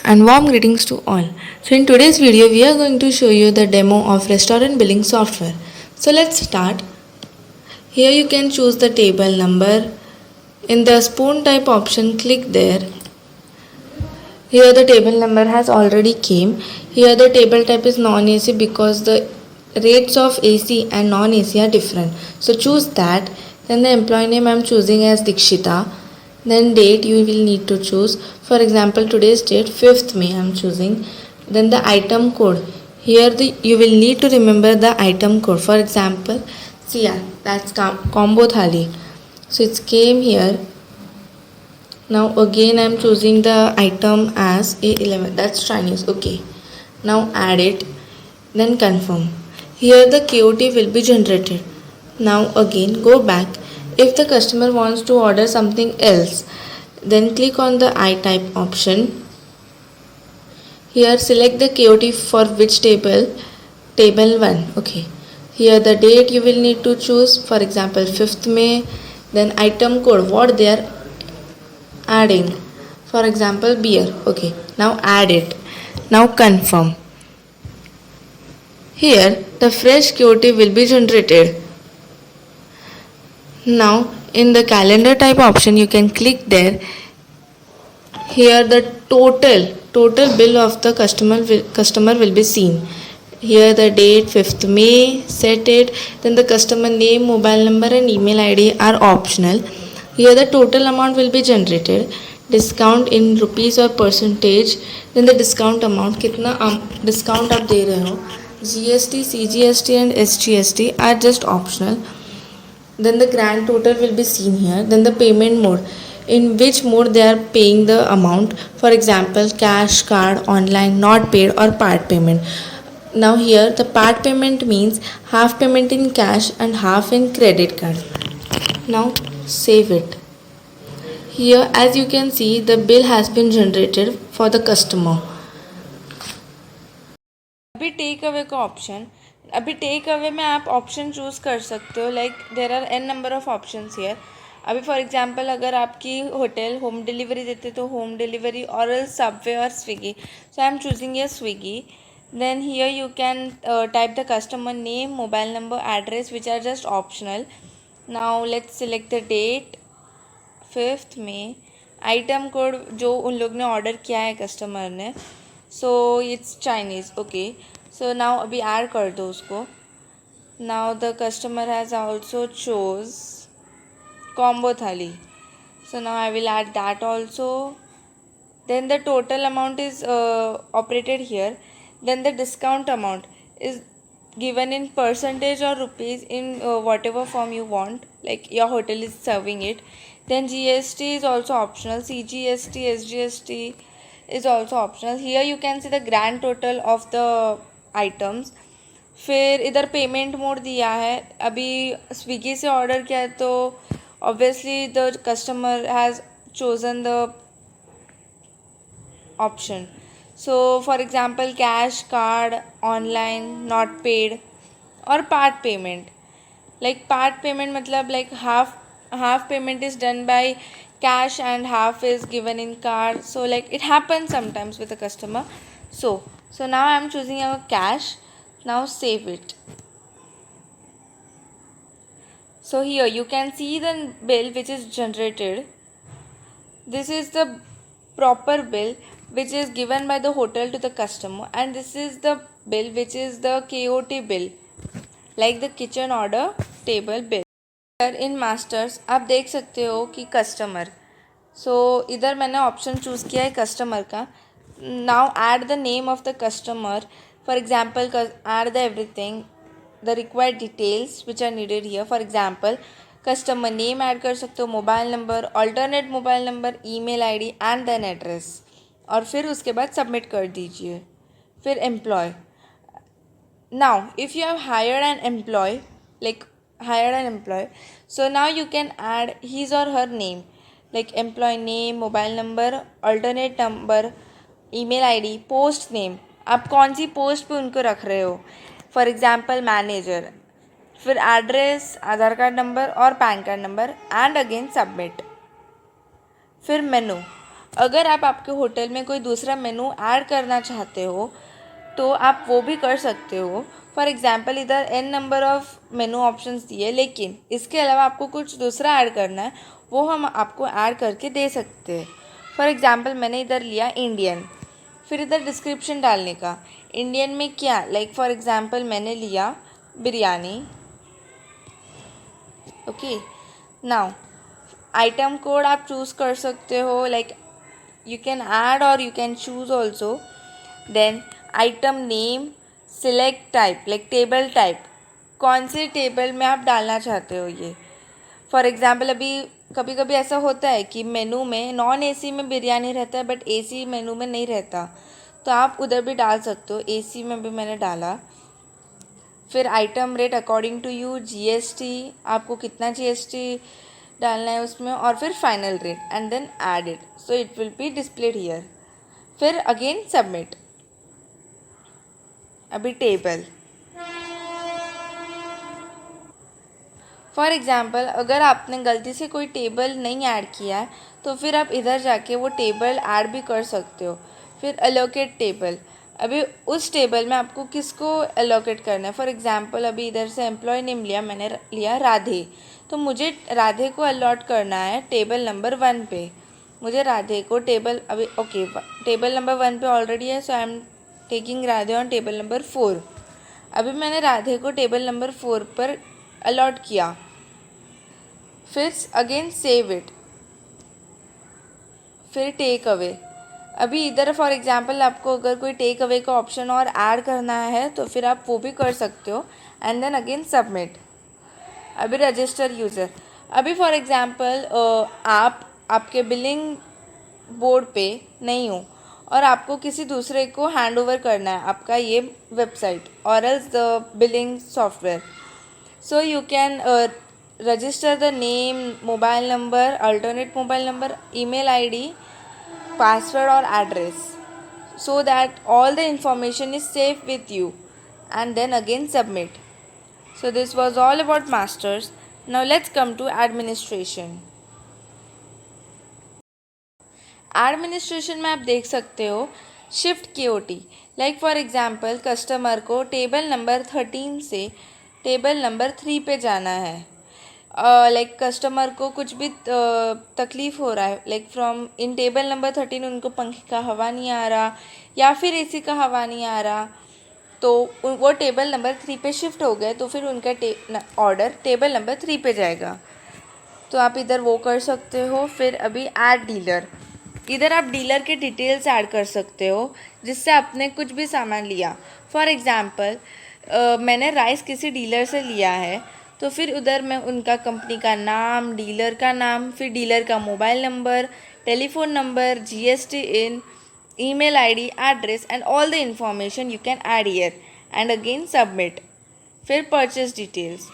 and warm greetings to all. So in today's video we are going to show you the demo of restaurant billing software. So let's start. Here you can choose the table number. In the spoon type option, click there. Here the table number has already came. Here the table type is non-AC because the rates of AC and non-AC are different. So choose that. Then the employee name I am choosing as Dikshita. Then date you will need to choose. For example, today's date 5th May I am choosing. Then the item code. Here you will need to remember the item code. For example, CR, that's combo thali. So it came here. Now again I am choosing the item as A11, that's Chinese. Okay, now add it, then confirm. Here the KOT will be generated. Now again go back. If the customer wants to order something else, then click on the I type option. Here select the KOT for which table, table 1. Okay, here the date you will need to choose, for example 5th May. Then item code, what they are adding, for example beer. Okay, now add it, now confirm. Here the fresh QT will be generated. Now in the calendar type option you can click there. Here the total bill of the customer will be seen. Here the date 5th May, set it. Then the customer name, mobile number and email ID are optional. Here the total amount will be generated. Discount in rupees or percentage. Then the discount amount, कितना discount आप दे रहे हो. GST, CGST and SGST are just optional. Then the grand total will be seen here. Then the payment mode, in which mode they are paying the amount. For example, cash, card, online, not paid or part payment. Now here the part payment means half payment in cash and half in credit card. Now save it. Here as you can see the bill has been generated for the customer. अभी take away का option, अभी take away में आप option choose कर सकते हो. Like there are an number of options here. अभी for example अगर आपकी होटल होम डिलीवरी देते तो होम डिलीवरी और सबवे और Swiggy. So I am choosing ये Swiggy. then here you can type the customer name, mobile number, address, which are just optional. now let's select the date 5th May. item code जो उन लोग ने order किया है customer ने, so it's Chinese. Okay, so now अभी add कर दो उसको. Now the customer has also chose combo थाली, so now I will add that also. Then the total amount is operated here. Then the discount amount is given in percentage or rupees in whatever form you want, like your hotel is serving it. Then GST is also optional. CGST, SGST is also optional. Here you can see the grand total of the items. फिर इधर payment mode दिया है. अभी Swiggy से order किया है तो obviously the customer has chosen the option. So for example cash, card, online, not paid और part payment. Like part payment मतलब like half payment is done by cash and half is given in card. So like it happens sometimes with a customer. So now I am choosing a cash. Now save it. So here you can see the bill which is generated. This is the proper bill which is given by the hotel to the customer, and this is the bill which is the KOT bill, like the kitchen order table bill. In masters आप देख सकते हो कि customer. सो इधर मैंने option choose किया है customer का. Now add the name of the customer. For example add the everything, the required details which are needed here. For example customer name add कर सकते हो, mobile number, alternate mobile number, email ID and then address, और फिर उसके बाद submit कर दीजिए. फिर employ. Now if you have hired an employ, like hired an employee, so now you can add his or her name, like employee name, mobile number, alternate number, email id, post name. आप कौन सी post पे उनको रख रहे हो. For example manager. फिर address, आधार card number और pan card number, and again submit. फिर मेनू. अगर आप आपके होटल में कोई दूसरा मेनू ऐड करना चाहते हो तो आप वो भी कर सकते हो। फॉर एग्ज़ाम्पल इधर n number of menu options दिए, लेकिन इसके अलावा आपको कुछ दूसरा ऐड करना है, वो हम आपको ऐड करके दे सकते हैं। फॉर एग्ज़ाम्पल मैंने इधर लिया इंडियन, फिर इधर डिस्क्रिप्शन डालने का, इंडियन में क्या, लाइक फॉर एग्ज़ाम्पल मैंने लिया biryani. Okay, now item code आप चूज़ कर सकते हो, like you can add or you can choose also. Then item name, select type, like table type, कौन से टेबल में आप डालना चाहते हो ये। फॉर एग्ज़ाम्पल अभी कभी कभी ऐसा होता है कि मेनू में नॉन एसी में बिरयानी रहता है बट एसी मेनू में नहीं रहता, तो आप उधर भी डाल सकते हो। एसी में भी मैंने डाला। फिर item rate according to you, GST आपको कितना जीएसटी डालना है उसमें, और फिर final rate and then add it, so it will be displayed here. फिर अगेन सबमिट। अभी टेबल, फॉर एग्ज़ाम्पल अगर आपने गलती से कोई टेबल नहीं ऐड किया है तो फिर आप इधर जाके वो टेबल ऐड भी कर सकते हो। फिर एलोकेट टेबल, अभी उस टेबल में आपको किसको एलोकेट करना है। फॉर एग्ज़ाम्पल अभी इधर से एम्प्लॉय नेम लिया, मैंने लिया राधे, तो मुझे राधे को अलॉट करना है टेबल नंबर 1 पे। मुझे राधे को टेबल अभी ओके टेबल नंबर 1 पे ऑलरेडी है, so I am taking Radhe on table number 4। अभी मैंने राधे को टेबल नंबर 4 पर अलॉट किया। फिर अगेन सेव इट, फिर टेक अवे। अभी इधर फॉर एग्ज़ाम्पल आपको अगर कोई टेक अवे का ऑप्शन और ऐड करना है तो फिर आप वो भी कर सकते हो एंड देन अगेन सबमिट। अभी रजिस्टर यूज़र, अभी फॉर एग्ज़ाम्पल आप आपके बिलिंग बोर्ड पे नहीं हो और आपको किसी दूसरे को हैंड ओवर करना है आपका ये वेबसाइट और else the billing software, so you can register the name, mobile number, alternate mobile number, email id, password or address, so that all the information is safe with you and then again submit. So this was all about masters. Now let's come to administration. Administration में आप देख सकते हो shift KOT, like for example customer को table number 13 से table number 3 पे जाना है। लाइक कस्टमर को कुछ भी तकलीफ़ हो रहा है, like from in table number 13 उनको पंखे का हवा नहीं आ रहा या फिर एसी का हवा नहीं आ रहा, तो वो टेबल नंबर 3 पे शिफ्ट हो गए, तो फिर उनका ऑर्डर टेबल नंबर 3 पे जाएगा। तो आप इधर वो कर सकते हो। फिर अभी ऐड डीलर, इधर आप डीलर के डिटेल्स ऐड कर सकते हो जिससे आपने कुछ भी सामान लिया। फॉर एग्ज़ाम्पल मैंने राइस किसी डीलर से लिया है, तो फिर उधर मैं उनका कंपनी का नाम, डीलर का नाम, फिर डीलर का mobile number, telephone number, GSTIN, email ID, address and all the information you can add here and again submit. फिर परचेज डिटेल्स,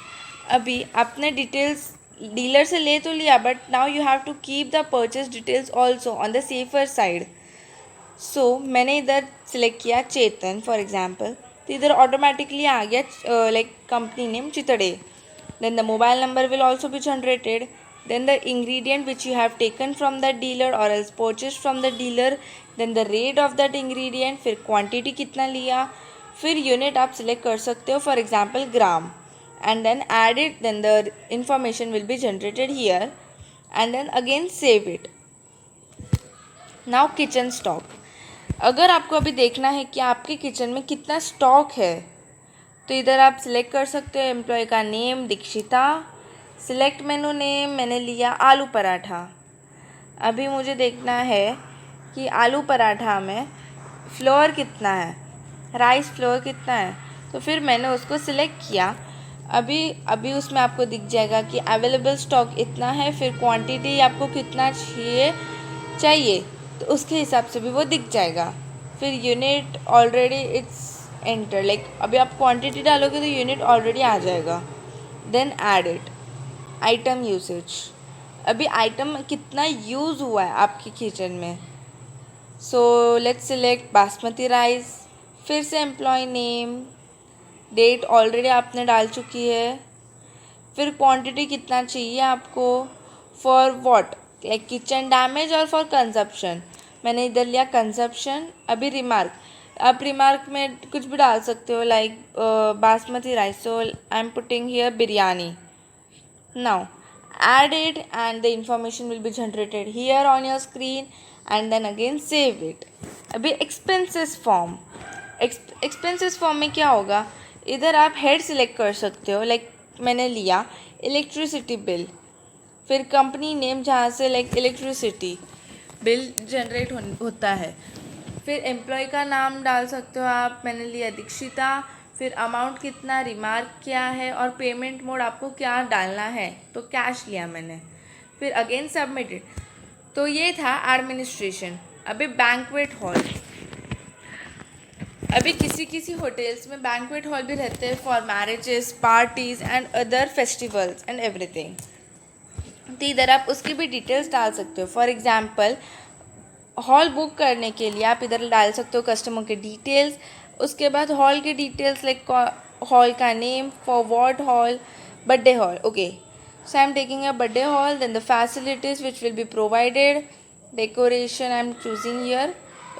अभी आपने डिटेल्स डीलर से ले तो लिया but now you have to keep the purchase details also on the safer side. So मैंने इधर select किया चेतन फॉर एग्जाम्पल, तो इधर ऑटोमेटिकली आ गया like company name Chitade. Then the mobile number will also be generated, then the ingredient which you have taken from that dealer और else purchase from the dealer, then the rate of that ingredient, फिर quantity कितना लिया, फिर unit आप select कर सकते हो for example gram, and then add it, then the information will be generated here and then again save it. Now kitchen stock, अगर आपको अभी देखना है कि आपके किचन में कितना स्टॉक है तो इधर आप सिलेक्ट कर सकते हो एम्प्लॉय का नेम दीक्षिता, सिलेक्ट मेनू नेम, मैंने लिया आलू पराठा। अभी मुझे देखना है कि आलू पराठा में फ्लोर कितना है, राइस फ्लोर कितना है, तो फिर मैंने उसको सिलेक्ट किया। अभी उसमें आपको दिख जाएगा कि अवेलेबल स्टॉक इतना है, फिर क्वांटिटी आपको कितना चाहिए तो उसके हिसाब से भी वो दिख जाएगा। फिर unit already it's enter, like अभी आप क्वांटिटी डालोगे तो यूनिट ऑलरेडी आ जाएगा। Then add it. Item usage, अभी आइटम कितना यूज़ हुआ है आपके किचन में, so let's select basmati rice, फिर से एम्प्लॉय नेम, डेट ऑलरेडी आपने डाल चुकी है, फिर क्वांटिटी कितना चाहिए आपको, for what, like kitchen damage और फॉर कंजप्शन, मैंने इधर लिया कंजप्शन। अभी रिमार्क, आप रिमार्क में कुछ भी डाल सकते हो, like basmati rice, so I am putting here biryani. Now add it and the information will be generated here on your screen and then again save it. अभी expenses form, expenses form में क्या होगा, इधर आप हेड सिलेक्ट कर सकते हो, like मैंने लिया इलेक्ट्रिसिटी बिल, फिर कंपनी नेम जहाँ से लाइक इलेक्ट्रिसिटी बिल जनरेट होता है, फिर एम्प्लॉय का नाम डाल सकते हो आप, मैंने लिया दीक्षिता, फिर अमाउंट कितना, रिमार्क क्या है, और पेमेंट मोड आपको क्या डालना है, तो कैश लिया मैंने, फिर अगेन सबमिटेड। तो ये था एडमिनिस्ट्रेशन। अभी बैंक्वेट हॉल, अभी किसी किसी होटल्स में बैंक्वेट हॉल भी रहते हैं for marriages, parties and other festivals and everything. तो इधर आप उसकी भी डिटेल्स डाल सकते हो। फॉर एग्जाम्पल हॉल बुक करने के लिए आप इधर डाल सकते हो कस्टमर के डिटेल्स, उसके बाद हॉल के डिटेल्स लाइक हॉल का name, for what hall, birthday hall, okay, so I am taking a birthday hall, then the facilities which will be provided, decoration I'm choosing here,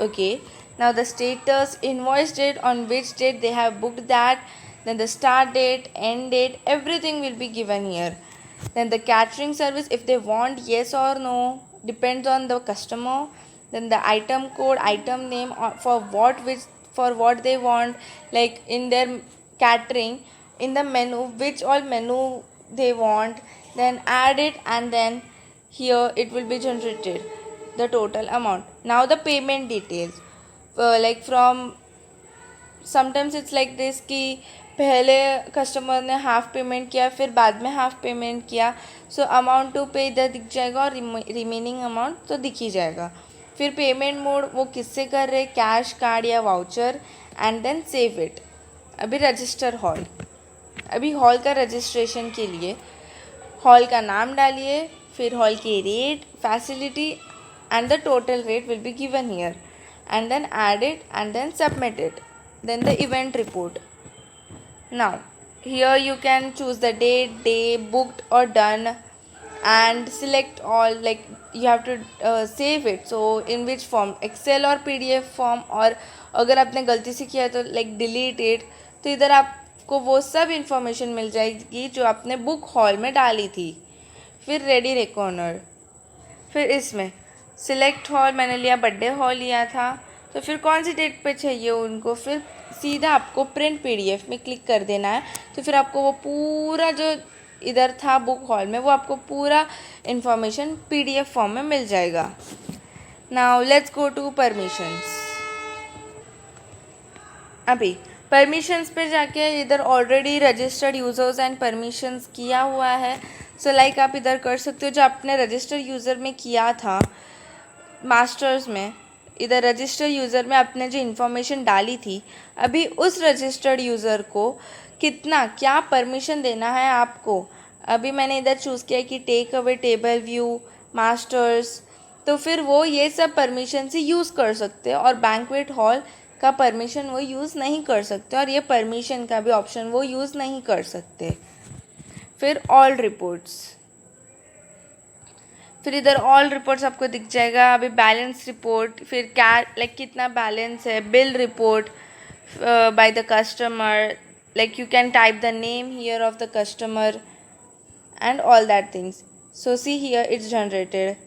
okay. Now the status, invoice date, on which date they have booked that, then the start date, end date, everything will be given here. Then the catering service, if they want yes or no, depends on the customer. Then the item code, item name, for what, which, for what they want, like in their catering, in the menu, which all menu they want, then add it and then here it will be generated the total amount. Now the payment details, like from sometimes it's like this कि पहले customer ने half payment किया, फिर बाद में half payment किया, so amount to पे इधर दिख जाएगा और रिमेनिंग अमाउंट तो दिख ही जाएगा। फिर पेमेंट मोड वो किससे कर रहे, कैश, कार्ड या voucher, and then save it. अभी रजिस्टर हॉल, अभी हॉल का रजिस्ट्रेशन के लिए हॉल का नाम डालिए, फिर हॉल के rate, facility and the total rate will be given here, and then add it and then submit it. Then the event report. Now here you can choose the date, day, booked or done, and select all, like you have to save it, so in which form, excel or pdf form, और अगर आपने गलती से किया है तो like delete it, तो इधर आपको वो सब इंफॉर्मेशन मिल जाएगी जो आपने बुक हॉल में डाली थी। फिर रेडी रिकॉर्नर, फिर इसमें सिलेक्ट हॉल, मैंने लिया बर्थडे हॉल लिया था, तो फिर कौन सी डेट पे चाहिए उनको, फिर सीधा आपको प्रिंट पीडीएफ में क्लिक कर देना है, तो फिर आपको वो पूरा जो इधर था बुक हॉल में वो आपको पूरा इन्फॉर्मेशन पीडीएफ फॉर्म में मिल जाएगा। Now let's go to permissions. अभी परमिशंस पे जाके इधर already registered users and permissions किया हुआ है, सो लाइक आप इधर कर सकते हो जो आपने रजिस्टर्ड यूज़र में किया था मास्टर्स में, इधर रजिस्टर यूज़र में आपने जो इन्फॉर्मेशन डाली थी, अभी उस रजिस्टर्ड यूज़र को कितना क्या परमिशन देना है आपको। अभी मैंने इधर चूज़ किया कि take away, table view, masters, तो फिर वो ये सब परमिशन से यूज़ कर सकते हैं, और बैंक्वेट हॉल का परमिशन वो यूज़ नहीं कर सकते, और ये परमिशन का भी ऑप्शन वो यूज़ नहीं कर सकते। फिर ऑल रिपोर्ट्स, फिर इधर ऑल रिपोर्ट्स आपको दिख जाएगा। अभी बैलेंस रिपोर्ट, फिर क्या लाइक कितना बैलेंस है, bill report by the customer, like you can type the name here of the customer and all that things. So see here it's generated.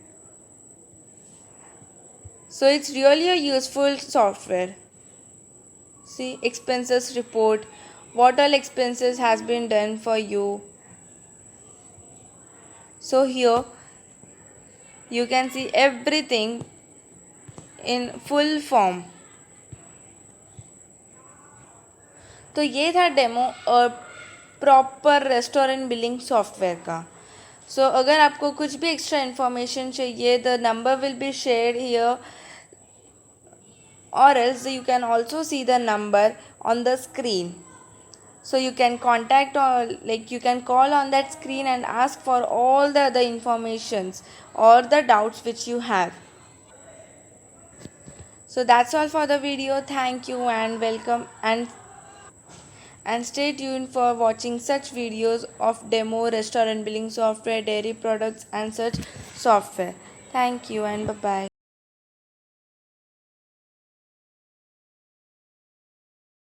So it's really a useful software. See expenses report, what all expenses has been done for you. So here you can see everything in full form. तो ये था demo और proper restaurant billing software का। सो अगर आपको कुछ भी extra information चाहिए, the number will be shared here, or else you can also see the number on the screen, so you can contact, or like you can call on that screen and ask for all the other informations or the doubts which you have. So that's all for the video. Thank you and welcome, and stay tuned for watching such videos of demo, restaurant billing software, dairy products and such software. Thank you and bye bye.